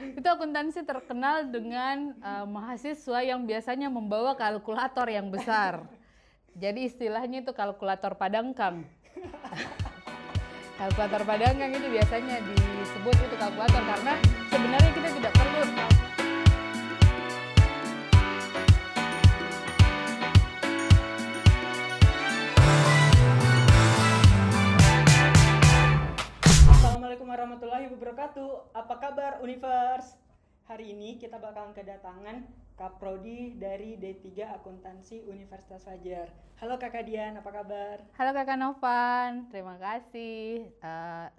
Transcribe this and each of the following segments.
Itu akuntansi terkenal dengan mahasiswa yang biasanya membawa kalkulator yang besar. Jadi istilahnya itu kalkulator padangkang. Kalkulator padangkang itu biasanya disebut itu kalkulator karena sebenarnya kita tidak perlu. Assalamualaikum warahmatullahi wabarakatuh. Apa kabar Univers? Hari ini kita bakalan kedatangan Kaprodi dari D3 Akuntansi Universitas Fajar. Halo Kakak Dian, apa kabar? Halo Kakak Novan, terima kasih.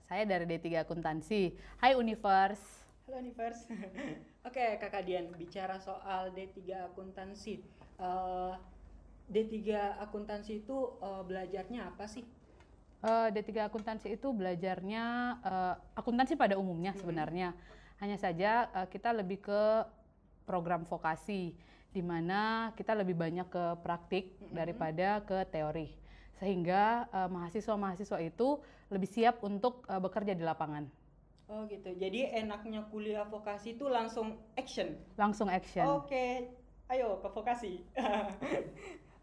Saya dari D3 Akuntansi. Hai Univers. Halo Univers. Oke Kakak Dian, bicara soal D3 Akuntansi. D3 Akuntansi itu belajarnya apa sih? D3 akuntansi itu belajarnya akuntansi pada umumnya sebenarnya. Hanya saja kita lebih ke program vokasi, di mana kita lebih banyak ke praktik daripada ke teori. Sehingga mahasiswa-mahasiswa itu lebih siap untuk bekerja di lapangan. Oh gitu, jadi enaknya kuliah vokasi itu langsung action? Langsung action. Oke, ayo ke vokasi.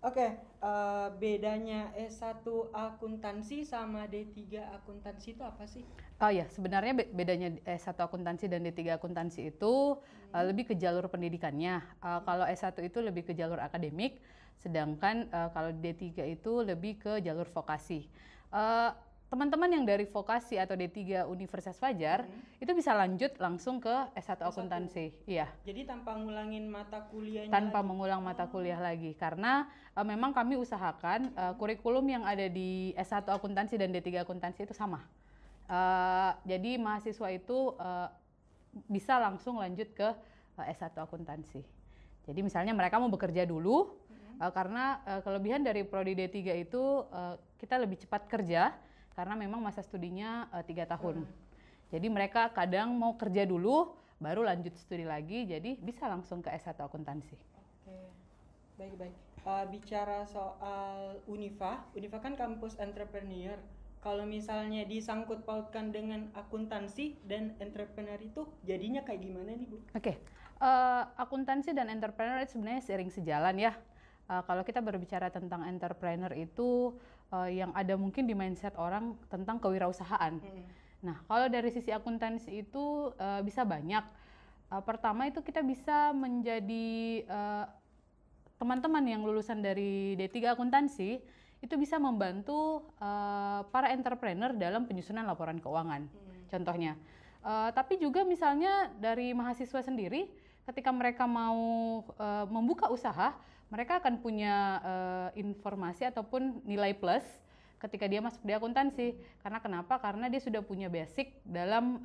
Oke, bedanya S1 akuntansi sama D3 akuntansi itu apa sih? Oh ya, sebenarnya bedanya S1 akuntansi dan D3 akuntansi itu lebih ke jalur pendidikannya. Kalau S1 itu lebih ke jalur akademik, sedangkan kalau D3 itu lebih ke jalur vokasi. Teman-teman yang dari vokasi atau D3 Universitas Fajar itu bisa lanjut langsung ke S1 akuntansi. Iya. Jadi tanpa ngulangin mata kuliahnya Tanpa lagi? mengulang mata kuliah lagi, karena memang kami usahakan kurikulum yang ada di S1 akuntansi dan D3 akuntansi itu sama. Jadi mahasiswa itu bisa langsung lanjut ke S1 akuntansi. Jadi misalnya mereka mau bekerja dulu, karena kelebihan dari prodi D3 itu kita lebih cepat kerja, karena memang masa studinya 3 tahun. Jadi mereka kadang mau kerja dulu, baru lanjut studi lagi, jadi bisa langsung ke S1 akuntansi. Oke, baik-baik. Bicara soal Unifa kan kampus entrepreneur. Kalau misalnya disangkut pautkan dengan akuntansi dan entrepreneur itu jadinya kayak gimana nih Bu? Oke, akuntansi dan entrepreneur itu sebenarnya seiring sejalan ya. Kalau kita berbicara tentang entrepreneur itu yang ada mungkin di mindset orang tentang kewirausahaan. Nah, kalau dari sisi akuntansi itu bisa banyak. Pertama itu kita bisa menjadi teman-teman yang lulusan dari D3 akuntansi itu bisa membantu para entrepreneur dalam penyusunan laporan keuangan. Contohnya. Tapi juga misalnya dari mahasiswa sendiri, ketika mereka mau membuka usaha, mereka akan punya informasi ataupun nilai plus ketika dia masuk di akuntansi. Karena kenapa? Karena dia sudah punya basic dalam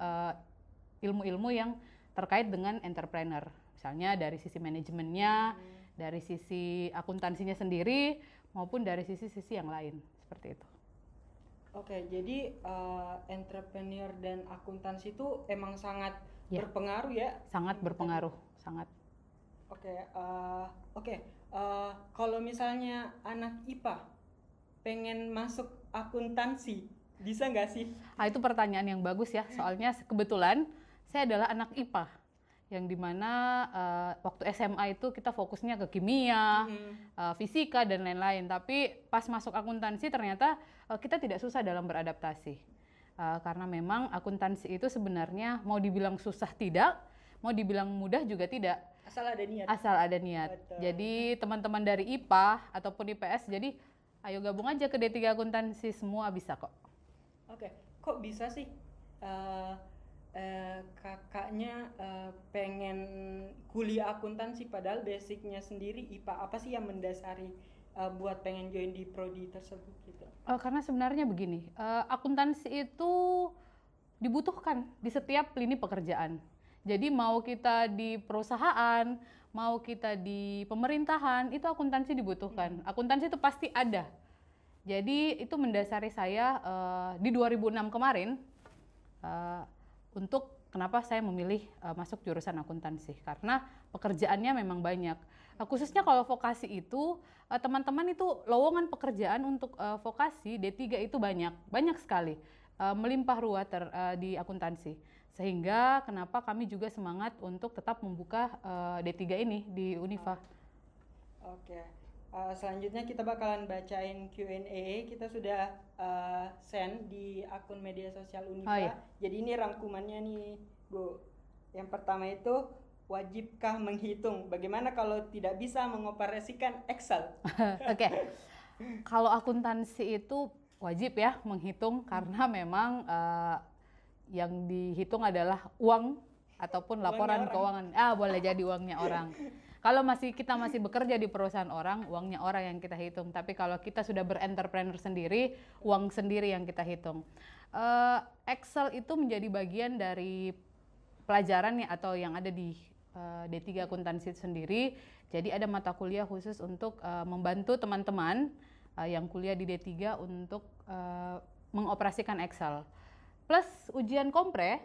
ilmu-ilmu yang terkait dengan entrepreneur. Misalnya dari sisi manajemennya, dari sisi akuntansinya sendiri, maupun dari sisi-sisi yang lain. Seperti itu. Oke, jadi entrepreneur dan akuntansi itu emang sangat Ya. berpengaruh ya? Sangat berpengaruh, sangat. Oke, kalau misalnya anak IPA pengen masuk akuntansi, bisa nggak sih? Itu pertanyaan yang bagus ya, soalnya kebetulan saya adalah anak IPA, yang dimana waktu SMA itu kita fokusnya ke kimia, fisika, dan lain-lain. Tapi pas masuk akuntansi ternyata kita tidak susah dalam beradaptasi. Karena memang akuntansi itu sebenarnya mau dibilang susah tidak, mau dibilang mudah juga tidak. Asal ada niat. Asal ada niat. Betul. Jadi teman-teman dari IPA ataupun IPS, jadi ayo gabung aja ke D3 akuntansi, semua bisa kok. Oke, kok bisa sih kakaknya pengen kuliah akuntansi padahal basicnya sendiri IPA? Apa sih yang mendasari buat pengen join di prodi tersebut gitu? Karena sebenarnya begini, akuntansi itu dibutuhkan di setiap lini pekerjaan. Jadi mau kita di perusahaan, mau kita di pemerintahan, itu akuntansi dibutuhkan. Akuntansi itu pasti ada. Jadi itu mendasari saya di 2006 kemarin untuk kenapa saya memilih masuk jurusan akuntansi. Karena pekerjaannya memang banyak. Khususnya kalau vokasi itu, teman-teman itu lowongan pekerjaan untuk vokasi D3 itu banyak sekali. Melimpah ruah di akuntansi. Sehingga kenapa kami juga semangat untuk tetap membuka D3 ini di Unifa. Oke. Selanjutnya kita bakalan bacain Q&A. Kita sudah send di akun media sosial Unifa. Oh, iya. Jadi ini rangkumannya nih, Bu. Yang pertama itu, wajibkah menghitung? Bagaimana kalau tidak bisa mengoperasikan Excel? Oke. Kalau akuntansi itu wajib ya menghitung karena memang yang dihitung adalah uang ataupun laporan keuangan. Boleh jadi uangnya orang. Kalau kita masih bekerja di perusahaan orang, uangnya orang yang kita hitung. Tapi kalau kita sudah berentrepreneur sendiri, uang sendiri yang kita hitung. Excel itu menjadi bagian dari pelajaran atau yang ada di D3 akuntansi sendiri. Jadi ada mata kuliah khusus untuk membantu teman-teman yang kuliah di D3 untuk mengoperasikan Excel. Plus ujian kompre,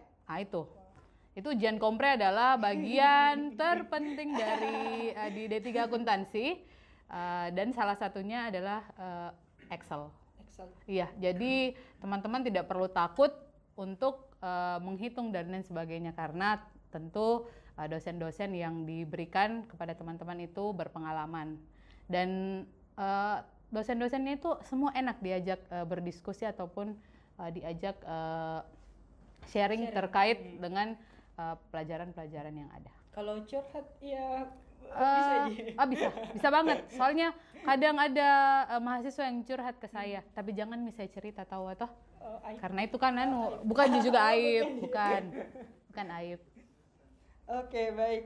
itu ujian kompre adalah bagian terpenting dari di D3 akuntansi dan salah satunya adalah Excel. Iya, jadi teman-teman tidak perlu takut untuk menghitung dan lain sebagainya karena tentu dosen-dosen yang diberikan kepada teman-teman itu berpengalaman dan dosen-dosennya itu semua enak diajak berdiskusi ataupun diajak sharing terkait dengan pelajaran-pelajaran yang ada. Kalau curhat ya bisa banget. Soalnya kadang ada mahasiswa yang curhat ke saya, tapi jangan misalnya cerita tahu toh. Karena itu kan bukan juga aib, bukan aib. Oke, baik.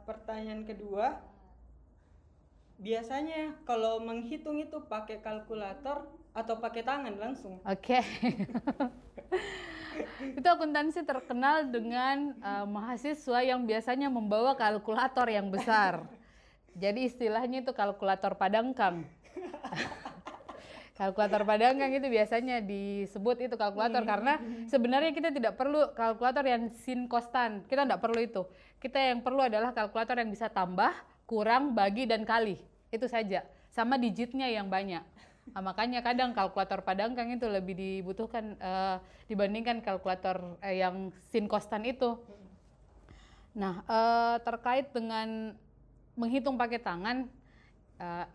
Pertanyaan kedua. Biasanya kalau menghitung itu pakai kalkulator atau pakai tangan langsung? Oke. Itu akuntansi terkenal dengan mahasiswa yang biasanya membawa kalkulator yang besar. Jadi istilahnya itu kalkulator padangkang. Kalkulator padangkang itu biasanya disebut itu kalkulator karena sebenarnya kita tidak perlu kalkulator yang sin kostan. Kita tidak perlu itu. Kita yang perlu adalah kalkulator yang bisa tambah, kurang, bagi, dan kali. Itu saja. Sama digitnya yang banyak. Makanya kadang kalkulator padangkang itu lebih dibutuhkan dibandingkan kalkulator yang sin kostan itu. Nah, terkait dengan menghitung pakai tangan,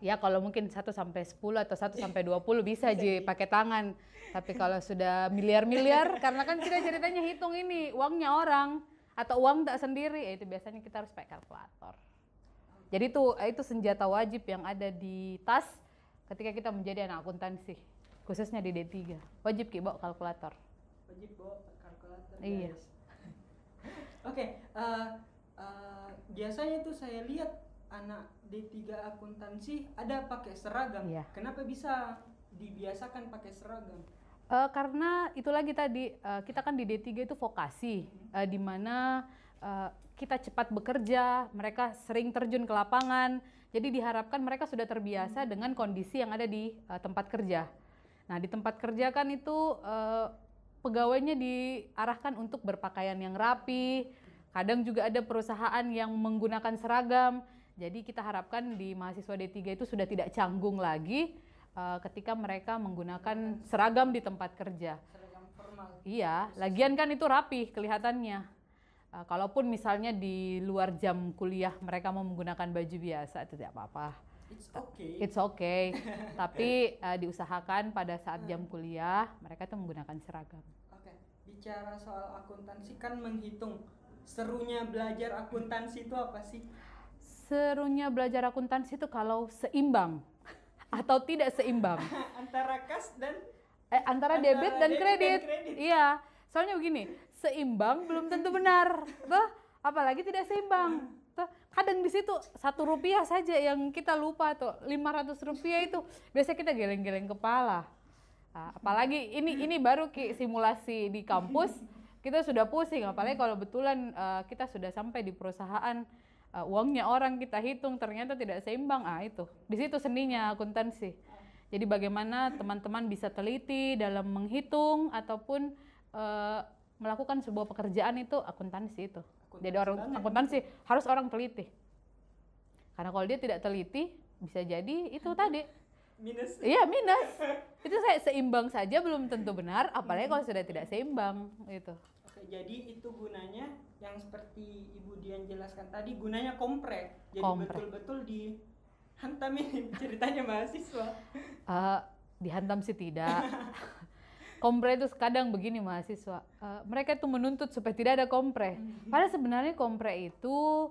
ya kalau mungkin 1 sampai 10 atau 1 sampai 20 bisa aja pakai tangan. Tapi kalau sudah miliar-miliar, karena kan kita ceritanya hitung ini uangnya orang atau uang tak sendiri, itu biasanya kita harus pakai kalkulator. Jadi itu senjata wajib yang ada di tas ketika kita menjadi anak akuntansi, khususnya di D3. Wajib bawa kalkulator. Wajib bawa kalkulator. Iya. Oke, biasanya tuh saya lihat anak D3 akuntansi ada pakai seragam. Iya. Kenapa bisa dibiasakan pakai seragam? Karena itu lagi tadi, kita kan di D3 itu vokasi, di mana kita cepat bekerja, mereka sering terjun ke lapangan, jadi diharapkan mereka sudah terbiasa dengan kondisi yang ada di tempat kerja. Nah, di tempat kerja kan itu pegawainya diarahkan untuk berpakaian yang rapi, kadang juga ada perusahaan yang menggunakan seragam, jadi kita harapkan di mahasiswa D3 itu sudah tidak canggung lagi ketika mereka menggunakan seragam di tempat kerja. Seragam formal. Iya, lagian kan itu rapi kelihatannya. Kalaupun misalnya di luar jam kuliah mereka mau menggunakan baju biasa, itu tidak apa-apa. It's okay. Tapi diusahakan pada saat jam kuliah mereka itu menggunakan seragam. Oke. Bicara soal akuntansi kan menghitung. Serunya belajar akuntansi itu apa sih? Serunya belajar akuntansi itu kalau seimbang atau tidak seimbang. Antara kas dan antara debit dan kredit. Iya. Soalnya begini, seimbang belum tentu benar, tuh. Apalagi tidak seimbang. Tuh, kadang di situ Rp1 saja yang kita lupa tuh, Rp500 itu biasa kita geleng-geleng kepala. Apalagi ini baru simulasi di kampus, kita sudah pusing. Apalagi kalau betulan kita sudah sampai di perusahaan, uangnya orang kita hitung ternyata tidak seimbang. Itu di situ seninya akuntansi. Jadi bagaimana teman-teman bisa teliti dalam menghitung ataupun melakukan sebuah pekerjaan itu akuntansi itu. Jadi orang akuntansi harus orang teliti. Karena kalau dia tidak teliti bisa jadi itu tadi minus. Iya, minus. Itu seimbang saja belum tentu benar, apalagi kalau sudah tidak seimbang gitu. Oke. Oke, jadi itu gunanya yang seperti Ibu Dian jelaskan tadi, gunanya kompre. Jadi betul-betul dihantam ini ceritanya mahasiswa. Dihantam sih tidak. Kompre itu kadang begini mahasiswa, mereka itu menuntut supaya tidak ada kompre. Padahal sebenarnya kompre itu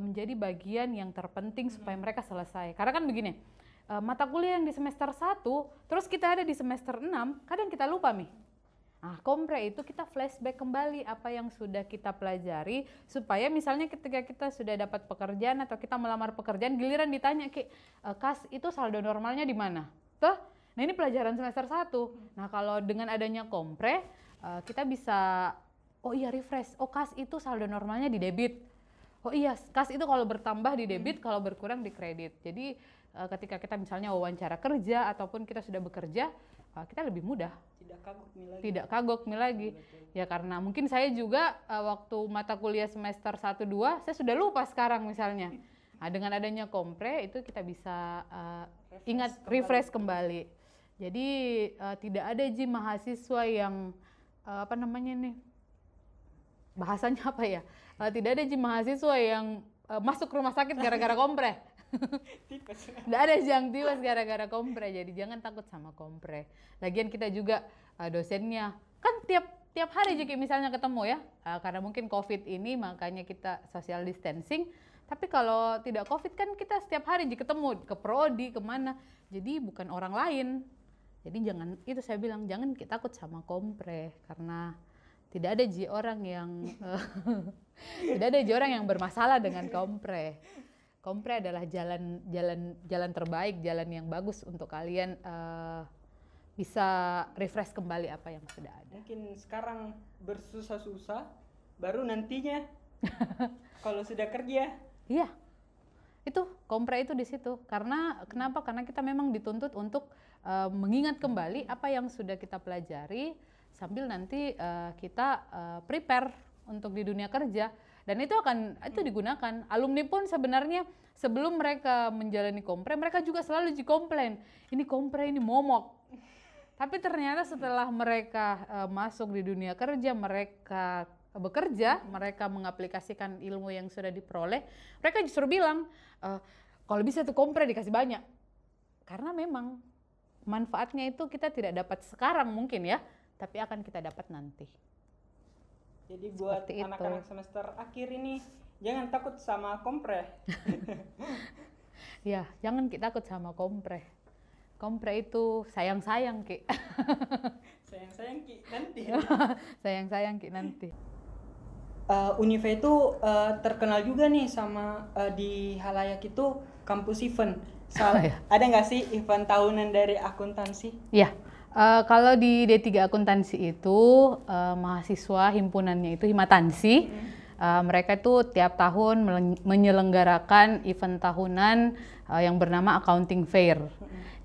menjadi bagian yang terpenting supaya mereka selesai. Karena kan begini, mata kuliah yang di semester 1, terus kita ada di semester 6, kadang kita lupa nih. Nah, kompre itu kita flashback kembali apa yang sudah kita pelajari, supaya misalnya ketika kita sudah dapat pekerjaan atau kita melamar pekerjaan, giliran ditanya, Kas, itu saldo normalnya di mana? Tuh, nah ini pelajaran semester 1. Nah, kalau dengan adanya kompre, kita bisa, oh iya refresh, oh Kas itu saldo normalnya di debit. Oh iya, Kas itu kalau bertambah di debit, kalau berkurang di kredit. Jadi ketika kita misalnya wawancara kerja ataupun kita sudah bekerja, kita lebih mudah. Tidak kagok lagi. Ya karena mungkin saya juga waktu mata kuliah semester 1-2, saya sudah lupa sekarang misalnya. Nah, dengan adanya kompre itu kita bisa refresh kembali. Jadi tidak ada mahasiswa yang apa namanya nih, bahasanya apa ya? Tidak ada mahasiswa yang masuk rumah sakit gara-gara kompre. Tidak ada yang tipes gara-gara kompre, jadi jangan takut sama kompre. Lagian kita juga dosennya kan tiap hari juga misalnya ketemu ya, karena mungkin COVID ini makanya kita social distancing. Tapi kalau tidak COVID kan kita setiap hari ketemu ke prodi kemana, jadi bukan orang lain. Jadi jangan, itu saya bilang jangan kita takut sama kompre, karena tidak ada orang yang tidak ada orang yang bermasalah dengan kompre. Kompre adalah jalan terbaik, jalan yang bagus untuk kalian bisa refresh kembali apa yang sudah ada. Mungkin sekarang bersusah-susah, baru nantinya kalau sudah kerja. Iya, itu kompre itu di situ. Karena kenapa? Karena kita memang dituntut untuk mengingat kembali apa yang sudah kita pelajari sambil nanti kita prepare untuk di dunia kerja. Dan itu digunakan. Alumni pun sebenarnya sebelum mereka menjalani kompre, mereka juga selalu komplain, ini kompre ini momok. Tapi ternyata setelah mereka masuk di dunia kerja, mereka bekerja, mereka mengaplikasikan ilmu yang sudah diperoleh, mereka justru bilang, kalau bisa tuh kompre dikasih banyak. Karena memang manfaatnya itu kita tidak dapat sekarang mungkin ya, tapi akan kita dapat nanti. Jadi buat anak-anak semester akhir ini jangan takut sama kompre. Ya, jangan kita takut sama kompre. Kompre itu sayang-sayang Ki. Sayang-sayang Ki nanti. Sayang-sayang Ki nanti. Univa itu terkenal juga nih sama di halayak itu kampus event. Ada nggak sih event tahunan dari akuntansi? Iya. Kalau di D3 Akuntansi itu mahasiswa himpunannya itu Himatansi. Mereka itu tiap tahun menyelenggarakan event tahunan yang bernama Accounting Fair.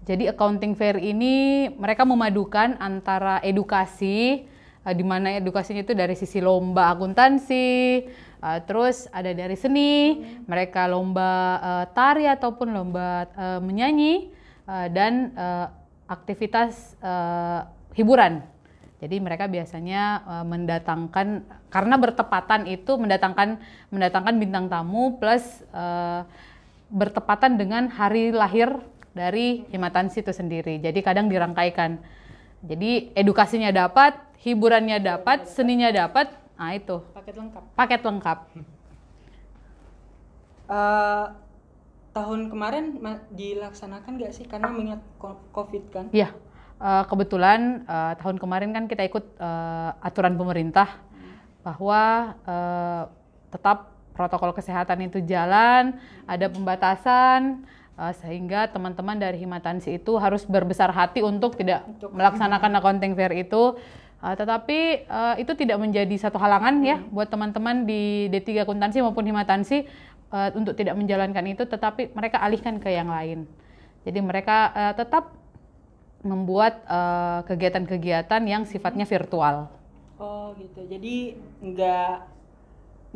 Jadi Accounting Fair ini mereka memadukan antara edukasi, di mana edukasinya itu dari sisi lomba akuntansi, terus ada dari seni, mereka lomba tari ataupun lomba menyanyi, dan aktivitas hiburan. Jadi mereka biasanya mendatangkan, karena bertepatan itu mendatangkan bintang tamu plus bertepatan dengan hari lahir dari Himatansi itu sendiri. Jadi kadang dirangkaikan. Jadi edukasinya dapat, hiburannya dapat, seninya dapat. Nah itu. Paket lengkap. Tahun kemarin dilaksanakan nggak sih, karena mengingat COVID kan? Iya, kebetulan tahun kemarin kan kita ikut aturan pemerintah bahwa tetap protokol kesehatan itu jalan, ada pembatasan, sehingga teman-teman dari Himatansi itu harus berbesar hati untuk tidak melaksanakan accounting fair itu. Tetapi itu tidak menjadi satu halangan ya buat teman-teman di D3 Akuntansi maupun Himatansi untuk tidak menjalankan itu, tetapi mereka alihkan ke yang lain. Jadi mereka tetap membuat kegiatan-kegiatan yang sifatnya virtual. Oh gitu. Jadi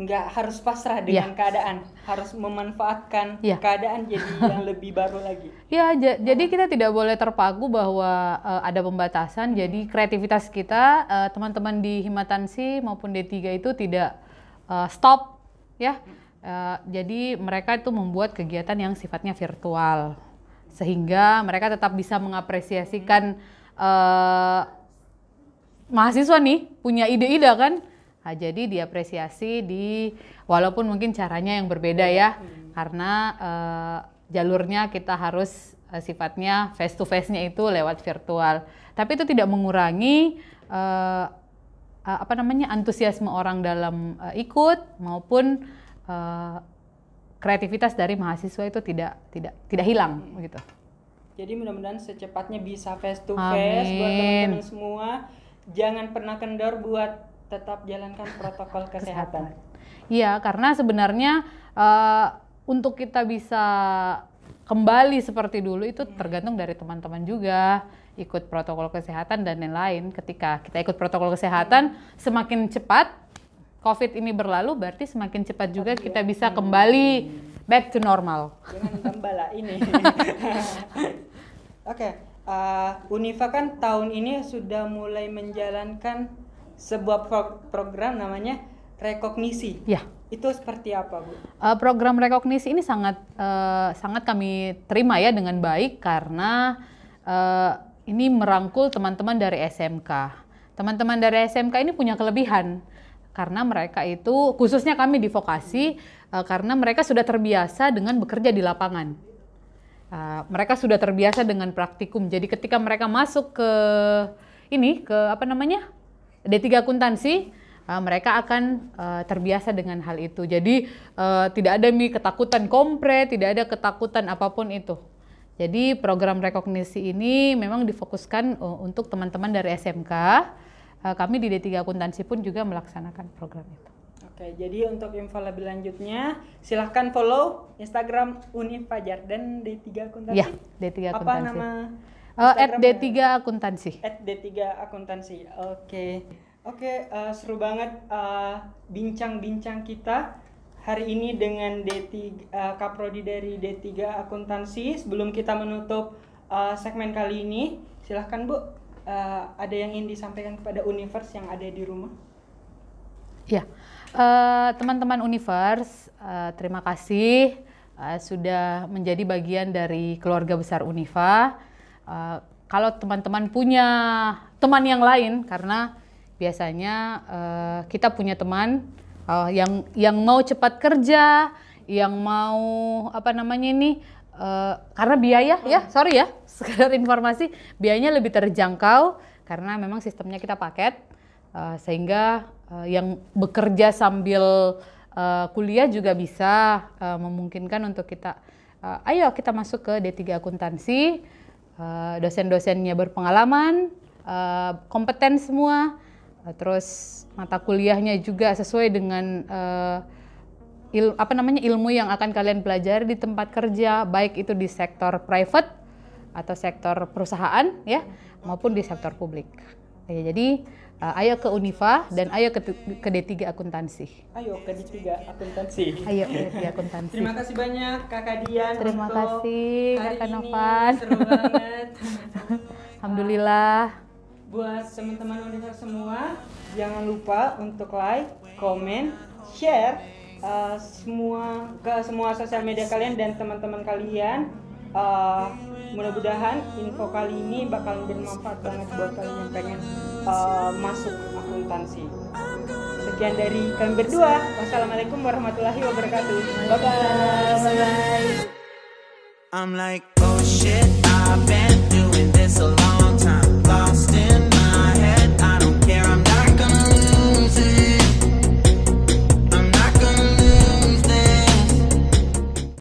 nggak harus pasrah dengan keadaan, harus memanfaatkan keadaan jadi yang lebih baru lagi. Ya, jadi kita tidak boleh terpaku bahwa ada pembatasan. Jadi kreativitas kita, teman-teman di Himatansi maupun D3 itu tidak stop, ya. Jadi mereka itu membuat kegiatan yang sifatnya virtual, sehingga mereka tetap bisa mengapresiasikan mahasiswa nih punya ide-ide kan. Nah, jadi diapresiasi walaupun mungkin caranya yang berbeda ya, karena jalurnya kita harus sifatnya face to face-nya itu lewat virtual. Tapi itu tidak mengurangi antusiasme orang dalam ikut maupun kreativitas dari mahasiswa itu tidak hilang gitu. Jadi mudah-mudahan secepatnya bisa face to face buat teman-teman semua. Jangan pernah kendor buat tetap jalankan protokol kesehatan. Iya, karena sebenarnya untuk kita bisa kembali seperti dulu itu tergantung dari teman-teman juga, ikut protokol kesehatan dan lain-lain. Ketika kita ikut protokol kesehatan, semakin cepat COVID ini berlalu, berarti semakin cepat juga kita bisa kembali back to normal. Jangan tambahlah ini. Oke, Unifa kan tahun ini sudah mulai menjalankan sebuah program namanya rekognisi. Ya. Itu seperti apa, Bu? Program rekognisi ini sangat kami terima ya dengan baik karena ini merangkul teman-teman dari SMK. Teman-teman dari SMK ini punya kelebihan karena mereka itu, khususnya kami di vokasi, karena mereka sudah terbiasa dengan bekerja di lapangan. Mereka sudah terbiasa dengan praktikum. Jadi ketika mereka masuk ke D3 akuntansi, mereka akan terbiasa dengan hal itu. Jadi tidak ada ketakutan kompre, tidak ada ketakutan apapun itu. Jadi program rekognisi ini memang difokuskan untuk teman-teman dari SMK. Kami di D3 akuntansi pun juga melaksanakan program itu. Oke, jadi untuk info lebih lanjutnya silahkan follow Instagram Unifajar dan D3 akuntansi. Ya, D3 akuntansi. Apa nama? @D3 akuntansi. @D3 akuntansi. Oke, seru banget bincang-bincang kita hari ini dengan Kaprodi dari D3 akuntansi. Sebelum kita menutup segmen kali ini, silahkan Bu, ada yang ingin disampaikan kepada Univers yang ada di rumah? Ya, teman-teman Univers, terima kasih sudah menjadi bagian dari keluarga besar Unifa. Kalau teman-teman punya teman yang lain, karena biasanya kita punya teman yang mau cepat kerja, yang mau karena biaya sekedar informasi, biayanya lebih terjangkau karena memang sistemnya kita paket, sehingga yang bekerja sambil kuliah juga bisa memungkinkan untuk kita, ayo kita masuk ke D3 akuntansi. Dosen-dosennya berpengalaman, kompeten semua, terus mata kuliahnya juga sesuai dengan ilmu yang akan kalian pelajari di tempat kerja, baik itu di sektor private atau sektor perusahaan ya, maupun di sektor publik. Ya, jadi ayo ke Unifa dan ayo ke D3 akuntansi. Ayo ke D3 akuntansi. Ayo ke D3 akuntansi. Terima kasih banyak Kakak Dian. Terima kasih Kakak Novan. Seru banget. Alhamdulillah. Buat teman-teman Unifa semua, jangan lupa untuk like, komen, share ke semua sosial media kalian dan teman-teman kalian. Mudah-mudahan info kali ini bakal bermanfaat banget buat kalian yang pengen masuk akuntansi. Sekian dari kami berdua. Wassalamualaikum warahmatullahi wabarakatuh. Bye-bye. I'm like, oh shit, I've been doing this a lot.